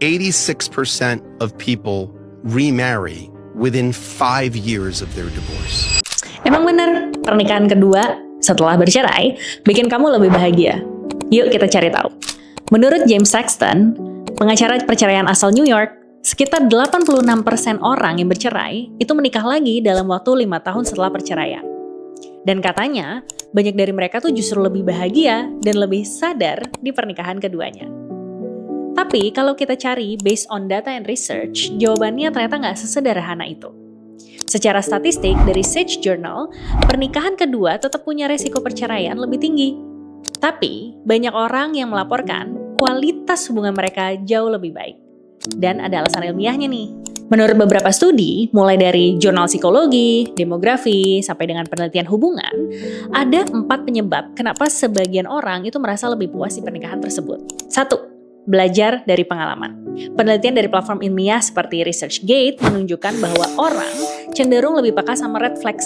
86% of people remarry within 5 years of their divorce. Emang bener, pernikahan kedua setelah bercerai bikin kamu lebih bahagia? Yuk kita cari tahu. Menurut James Sexton, pengacara perceraian asal New York, sekitar 86% orang yang bercerai itu menikah lagi dalam waktu 5 tahun setelah perceraian. Dan katanya, banyak dari mereka tuh justru lebih bahagia dan lebih sadar di pernikahan keduanya. Tapi kalau kita cari based on data and research, jawabannya ternyata nggak sesederhana itu. Secara statistik dari Sage Journal, pernikahan kedua tetap punya resiko perceraian lebih tinggi. Tapi, banyak orang yang melaporkan kualitas hubungan mereka jauh lebih baik. Dan ada alasan ilmiahnya nih. Menurut beberapa studi, mulai dari jurnal psikologi, demografi, sampai dengan penelitian hubungan, ada 4 penyebab kenapa sebagian orang itu merasa lebih puas di pernikahan tersebut. 1. Belajar dari pengalaman. Penelitian dari platform ilmiah seperti ResearchGate menunjukkan bahwa orang cenderung lebih peka sama red flags,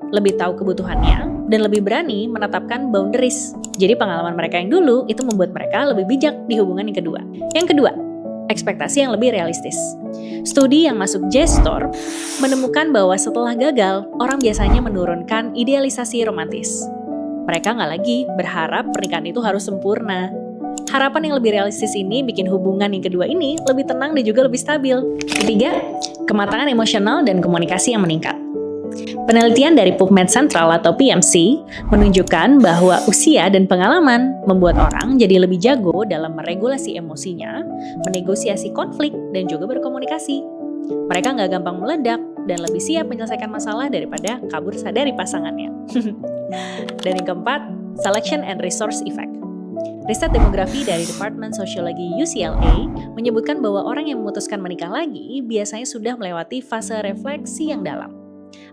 lebih tahu kebutuhannya, dan lebih berani menetapkan boundaries. Jadi pengalaman mereka yang dulu itu membuat mereka lebih bijak di hubungan yang kedua. Yang kedua, ekspektasi yang lebih realistis. Studi yang masuk JSTOR menemukan bahwa setelah gagal, orang biasanya menurunkan idealisasi romantis. Mereka nggak lagi berharap pernikahan itu harus sempurna. Harapan yang lebih realistis ini bikin hubungan yang kedua ini lebih tenang dan juga lebih stabil. Ketiga, kematangan emosional dan komunikasi yang meningkat. Penelitian dari PubMed Central atau PMC menunjukkan bahwa usia dan pengalaman membuat orang jadi lebih jago dalam meregulasi emosinya, menegosiasi konflik, dan juga berkomunikasi. Mereka nggak gampang meledak dan lebih siap menyelesaikan masalah daripada kabur dari pasangannya. Dan yang keempat, selection and resource effect. Riset demografi dari Departemen Sosiologi UCLA menyebutkan bahwa orang yang memutuskan menikah lagi biasanya sudah melewati fase refleksi yang dalam.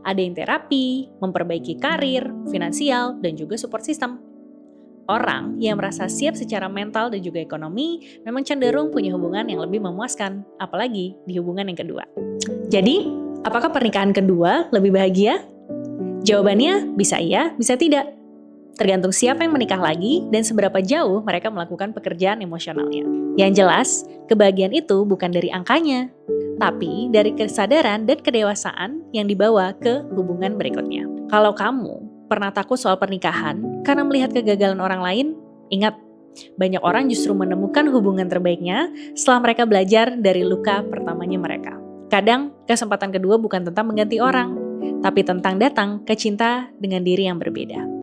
Ada yang terapi, memperbaiki karir, finansial, dan juga support system. Orang yang merasa siap secara mental dan juga ekonomi memang cenderung punya hubungan yang lebih memuaskan, apalagi di hubungan yang kedua. Jadi, apakah pernikahan kedua lebih bahagia? Jawabannya bisa iya, bisa tidak. Tergantung siapa yang menikah lagi dan seberapa jauh mereka melakukan pekerjaan emosionalnya. Yang jelas, kebahagiaan itu bukan dari angkanya, tapi dari kesadaran dan kedewasaan yang dibawa ke hubungan berikutnya. Kalau kamu pernah takut soal pernikahan karena melihat kegagalan orang lain, ingat, banyak orang justru menemukan hubungan terbaiknya setelah mereka belajar dari luka pertamanya mereka. Kadang, kesempatan kedua bukan tentang mengganti orang, tapi tentang datang ke cinta dengan diri yang berbeda.